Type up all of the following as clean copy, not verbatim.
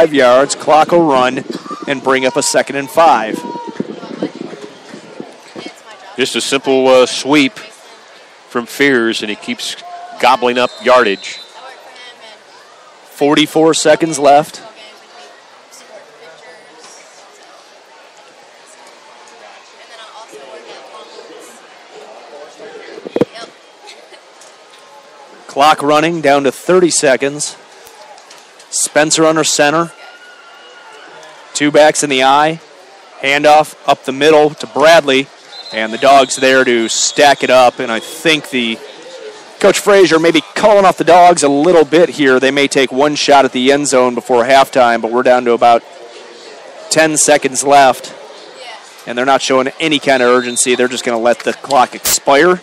5 yards. Clock will run and bring up a 2nd and 5. Just a simple sweep from Fears, and he keeps gobbling up yardage. 44 seconds left. Clock running down to 30 seconds. Spencer under center. 2 backs in the eye. Handoff up the middle to Bradley. And the Dogs there to stack it up. And I think Coach Frazier may be calling off the Dogs a little bit here. They may take one shot at the end zone before halftime, but we're down to about 10 seconds left. And they're not showing any kind of urgency. They're just going to let the clock expire.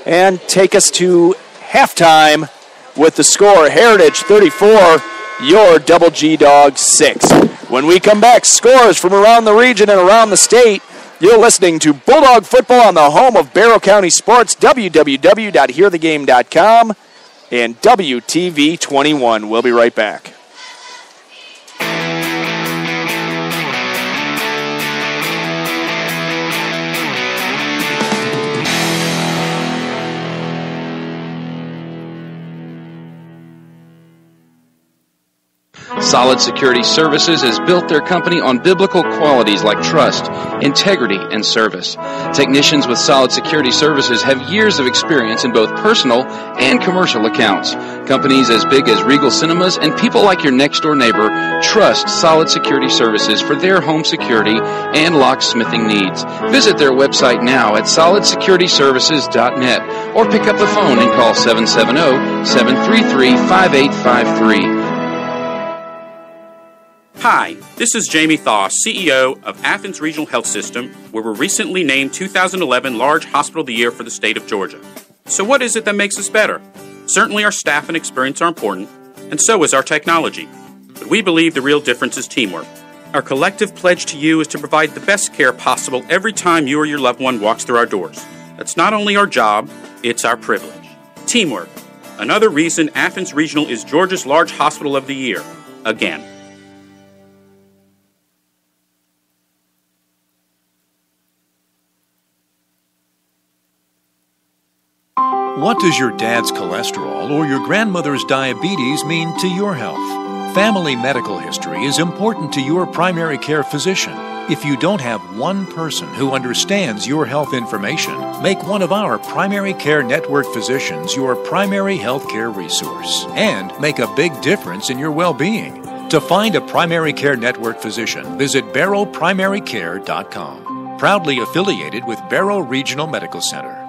And take us to halftime with the score, Heritage 34, your Double G Dogs 6. When we come back, scores from around the region and around the state. You're listening to Bulldog Football on the home of Barrow County Sports, www.hearthegame.com, and WTV 21. We'll be right back. Solid Security Services has built their company on biblical qualities like trust, integrity, and service. Technicians with Solid Security Services have years of experience in both personal and commercial accounts. Companies as big as Regal Cinemas and people like your next-door neighbor trust Solid Security Services for their home security and locksmithing needs. Visit their website now at solidsecurityservices.net or pick up the phone and call 770-733-5853. Hi, this is Jamie Thaw, CEO of Athens Regional Health System, where we're recently named 2011 Large Hospital of the Year for the state of Georgia. So what is it that makes us better? Certainly our staff and experience are important, and so is our technology. But we believe the real difference is teamwork. Our collective pledge to you is to provide the best care possible every time you or your loved one walks through our doors. That's not only our job, it's our privilege. Teamwork. Another reason Athens Regional is Georgia's Large Hospital of the Year. Again. What does your dad's cholesterol or your grandmother's diabetes mean to your health? Family medical history is important to your primary care physician. If you don't have one person who understands your health information, make one of our primary care network physicians your primary health care resource and make a big difference in your well-being. To find a primary care network physician, visit barrowprimarycare.com. Proudly affiliated with Barrow Regional Medical Center.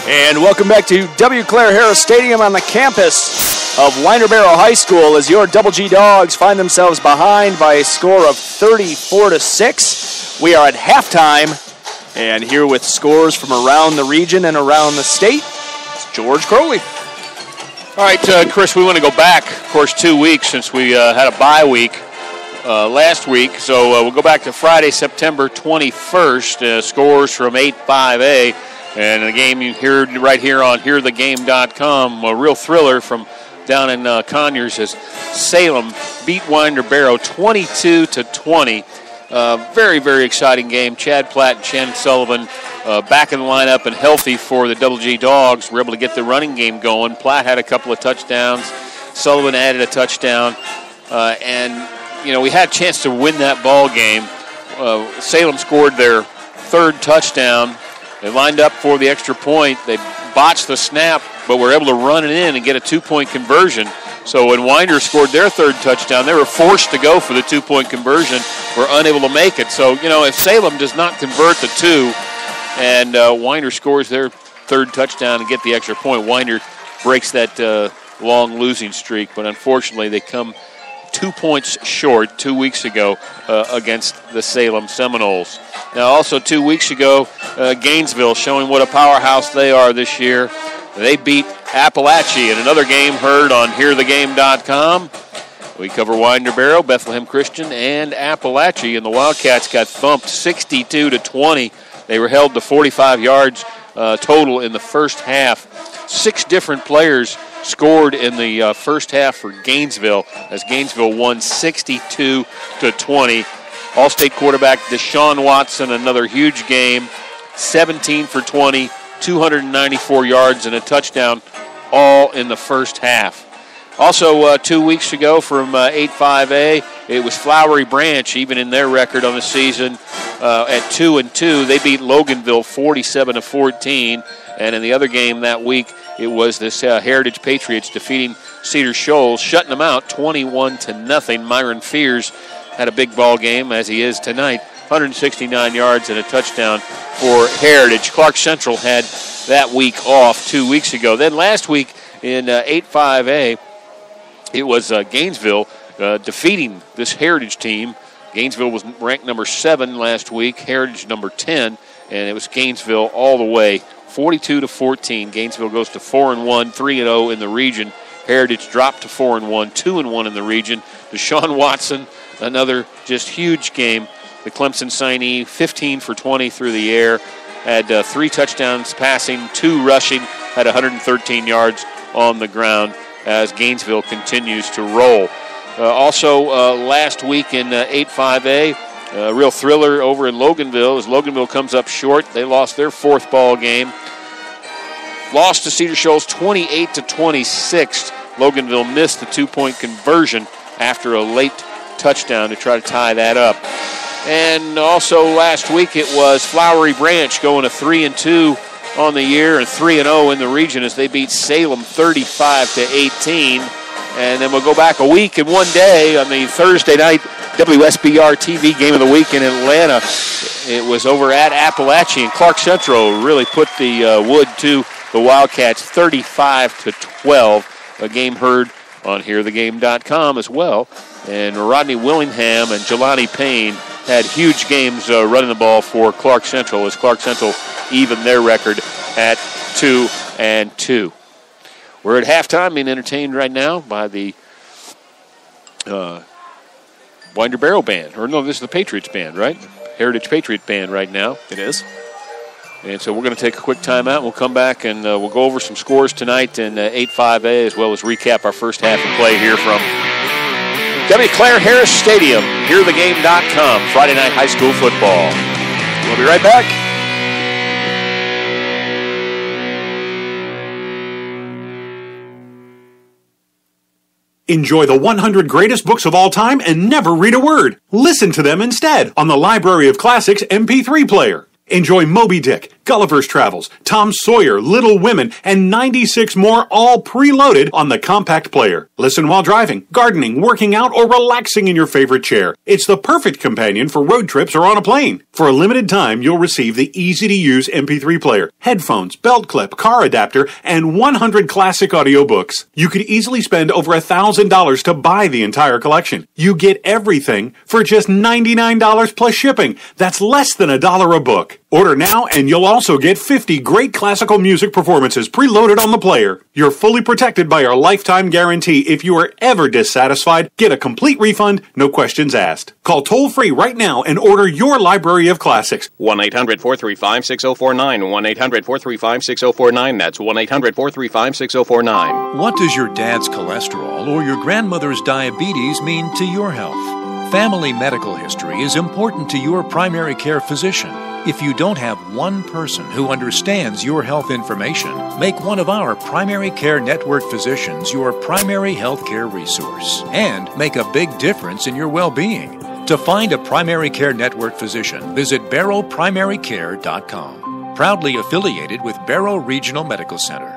And welcome back to W. Claire Harris Stadium on the campus of Winder Barrow High School as your Double G Dogs find themselves behind by a score of 34-6. We are at halftime, and here with scores from around the region and around the state, it's George Crowley. All right, Chris, we want to go back, of course, 2 weeks since we had a bye week last week. So we'll go back to Friday, September 21st, scores from 8-5A. And the game you hear right here on hearthegame.com, a real thriller from down in Conyers as Salem beat Winder Barrow 22-20. Very, very exciting game. Chad Platt and Shannon Sullivan back in the lineup and healthy for the Double G Dogs. Were able to get the running game going. Platt had a couple of touchdowns. Sullivan added a touchdown. And, you know, we had a chance to win that ball game. Salem scored their third touchdown. They lined up for the extra point. They botched the snap, but were able to run it in and get a 2-point conversion. So when Winder scored their third touchdown, they were forced to go for the 2-point conversion, were unable to make it. So, you know, if Salem does not convert the 2 and Winder scores their third touchdown and get the extra point, Winder breaks that long losing streak, but unfortunately they come 2 points short 2 weeks ago against the Salem Seminoles. Now, also 2 weeks ago, Gainesville showing what a powerhouse they are this year. They beat Appalachia in another game heard on HearTheGame.com. We cover Winder Barrow, Bethlehem Christian, and Appalachia, and the Wildcats got thumped 62-20. They were held to 45 yards total in the first half. 6 different players scored in the first half for Gainesville as Gainesville won 62-20. All-State quarterback Deshaun Watson, another huge game, 17 for 20, 294 yards and a touchdown, all in the first half. Also, 2 weeks ago from 8-5A, it was Flowery Branch, even in their record on the season, at 2-2. They beat Loganville 47-14. And in the other game that week, it was this Heritage Patriots defeating Cedar Shoals, shutting them out 21-0. Myron Fears had a big ball game, as he is tonight, 169 yards and a touchdown for Heritage. Clark Central had that week off 2 weeks ago. Then last week in 8-5A, it was Gainesville defeating this Heritage team. Gainesville was ranked number 7 last week, Heritage number 10, and it was Gainesville all the way, 42-14. Gainesville goes to 4-1, 3-0 in the region. Heritage dropped to 4-1, 2-1 in the region. Deshaun Watson, another just huge game. The Clemson signee, 15 for 20 through the air, had 3 touchdowns passing, 2 rushing, had 113 yards on the ground as Gainesville continues to roll. Also, last week in 8-5A, a real thriller over in Loganville as Loganville comes up short. They lost their 4th ball game. Lost to Cedar Shoals 28-26. Loganville missed the 2-point conversion after a late touchdown to try to tie that up. And also last week it was Flowery Branch going to 3-2 on the year and 3-0 in the region as they beat Salem 35-18. And then we'll go back a week and 1 day on the Thursday night WSBR TV game of the week in Atlanta. It was over at Appalachia, and Clark Central really put the wood to the Wildcats 35-12. A game heard on HearTheGame.com as well. And Rodney Willingham and Jelani Payne had huge games running the ball for Clark Central as Clark Central evened their record at 2-2. We're at halftime being entertained right now by the Winder Barrow Band. Or no, this is the Patriots Band, right? Heritage Patriot Band right now. It is. And so we're going to take a quick timeout. We'll come back and we'll go over some scores tonight in 8-5A as well as recap our first half of play here from W. Claire Harris Stadium, HearTheGame.com, Friday night high school football. We'll be right back. Enjoy the 100 greatest books of all time and never read a word. Listen to them instead on the Library of Classics MP3 player. Enjoy Moby Dick, Gulliver's Travels, Tom Sawyer, Little Women, and 96 more, all preloaded on the compact player. Listen while driving, gardening, working out, or relaxing in your favorite chair. It's the perfect companion for road trips or on a plane. For a limited time, you'll receive the easy-to-use MP3 player, headphones, belt clip, car adapter, and 100 classic audiobooks. You could easily spend over $1,000 to buy the entire collection. You get everything for just $99 plus shipping. That's less than $1 a book. Order now and you'll also get 50 great classical music performances preloaded on the player. You're fully protected by our lifetime guarantee. If you are ever dissatisfied, get a complete refund, no questions asked. Call toll-free right now and order your Library of Classics. 1-800-435-6049. 1-800-435-6049. That's 1-800-435-6049. What does your dad's cholesterol or your grandmother's diabetes mean to your health? Family medical history is important to your primary care physician. If you don't have one person who understands your health information, make one of our primary care network physicians your primary health care resource and make a big difference in your well-being. To find a primary care network physician, visit barrowprimarycare.com. Proudly affiliated with Barrow Regional Medical Center.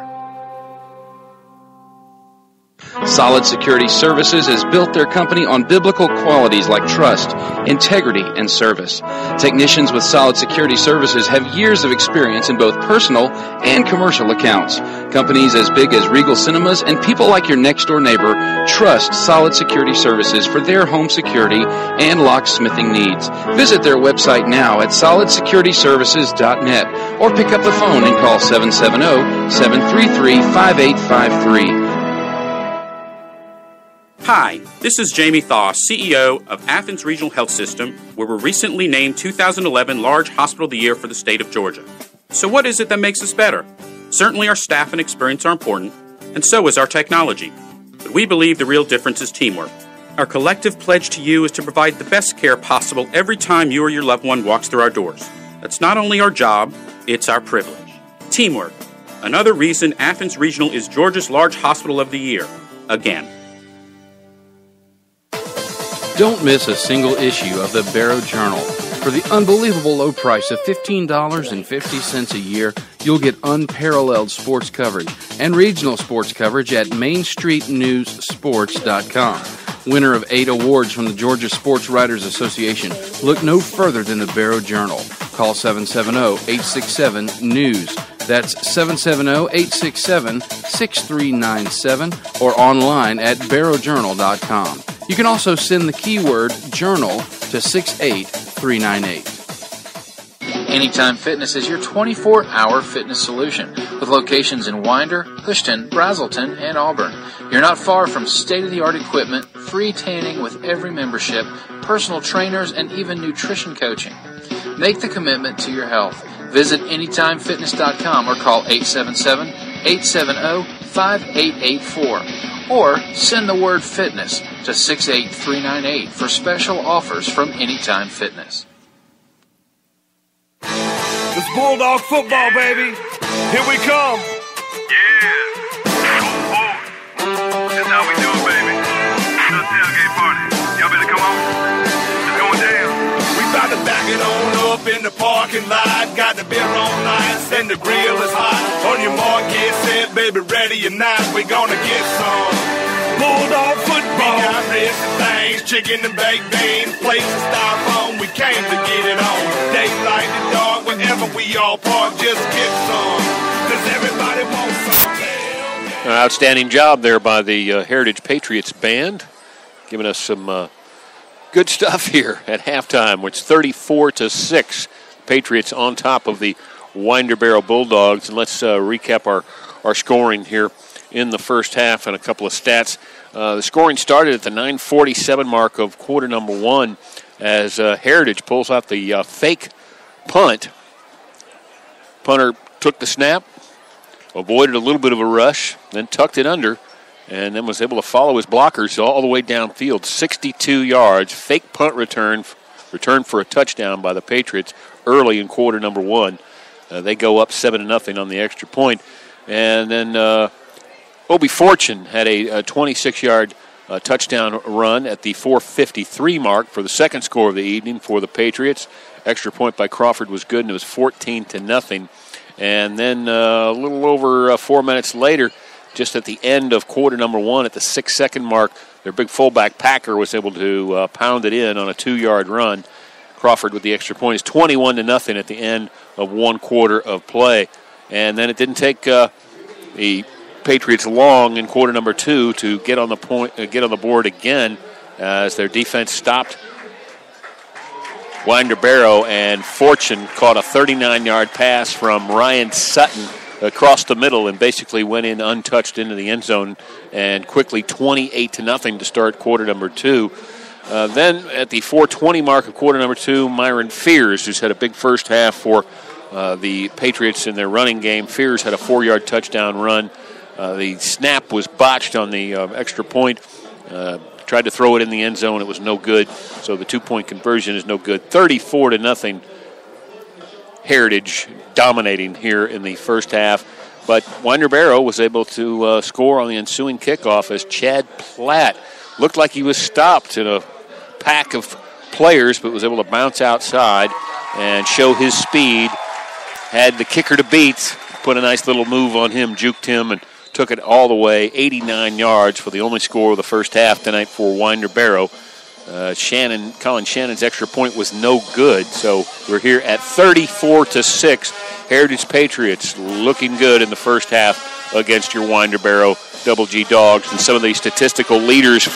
Solid Security Services has built their company on biblical qualities like trust, integrity, and service. Technicians with Solid Security Services have years of experience in both personal and commercial accounts. Companies as big as Regal Cinemas and people like your next-door neighbor trust Solid Security Services for their home security and locksmithing needs. Visit their website now at solidsecurityservices.net or pick up the phone and call 770-733-5853. Hi, this is Jamie Thaw, CEO of Athens Regional Health System, where we're recently named 2011 Large Hospital of the Year for the state of Georgia. So what is it that makes us better? Certainly our staff and experience are important, and so is our technology. But we believe the real difference is teamwork. Our collective pledge to you is to provide the best care possible every time you or your loved one walks through our doors. That's not only our job, it's our privilege. Teamwork. Another reason Athens Regional is Georgia's Large Hospital of the Year. Again. Don't miss a single issue of the Barrow Journal. For the unbelievable low price of $15.50 a year, you'll get unparalleled sports coverage and regional sports coverage at MainStreetNewsSports.com. Winner of 8 awards from the Georgia Sports Writers Association, look no further than the Barrow Journal. Call 770-867-NEWS. That's 770-867-6397 or online at barrowjournal.com. You can also send the keyword journal to 68398. Anytime Fitness is your 24-hour fitness solution with locations in Winder, Houston, Brazelton, and Auburn. You're not far from state-of-the-art equipment, free tanning with every membership, personal trainers, and even nutrition coaching. Make the commitment to your health. Visit AnytimeFitness.com or call 877-870-5884 or send the word fitness to 68398 for special offers from Anytime Fitness. It's Bulldog football, baby. Here we come. Yeah. That's how we do it, baby. It's a tailgate party. Y'all better come on. It's going down. We about to back it on up in the parking lot. Got the beer on ice and the grill is hot. On your mark, get set, baby, ready or not. We gonna get some Bulldog football. We got racing things, chicken and baked beans, plates and styrofoam. We came to get it on. Daylight and dark, whenever we all park, just get some. Does everybody want some? An outstanding job there by the Heritage Patriots band, giving us some good stuff here at halftime. It's 34-6. Patriots on top of the Winder Barrow Bulldogs. And let's recap our scoring here in the first half and a couple of stats. The scoring started at the 9:47 mark of quarter number one as Heritage pulls out the fake punt. Punter took the snap, avoided a little bit of a rush, then tucked it under, and then was able to follow his blockers all the way downfield. 62 yards, fake punt return for a touchdown by the Patriots early in quarter number one. They go up 7-0 on the extra point. And then Obie Fortune had a 26-yard touchdown run at the 4:53 mark for the second score of the evening for the Patriots. Extra point by Crawford was good, and it was 14-0. And then a little over 4 minutes later, just at the end of quarter number one, at the 6-second mark, their big fullback Packer was able to pound it in on a 2-yard run. Crawford with the extra point is 21-0 at the end of one quarter of play. And then it didn't take the Patriots long in quarter number two to get on the board again as their defense stopped Winder Barrow, and Fortune caught a 39-yard pass from Ryan Sutton across the middle and basically went in untouched into the end zone, and quickly 28-0 to start quarter number two. Then at the 4:20 mark of quarter number two, Myron Fears, who's had a big first half for the Patriots in their running game. Fears had a 4-yard touchdown run. The snap was botched on the extra point. Tried to throw it in the end zone. It was no good. So the 2-point conversion is no good. 34-0 Heritage dominating here in the first half. But Winder Barrow was able to score on the ensuing kickoff as Chad Platt looked like he was stopped in a pack of players, but was able to bounce outside and show his speed. Had the kicker to beat, put a nice little move on him, juked him, and took took it all the way, 89 yards for the only score of the first half tonight for Winder Barrow. Colin Shannon's extra point was no good, so we're here at 34-6. Heritage Patriots looking good in the first half against your Winder Barrow Double G Dogs, and some of these statistical leaders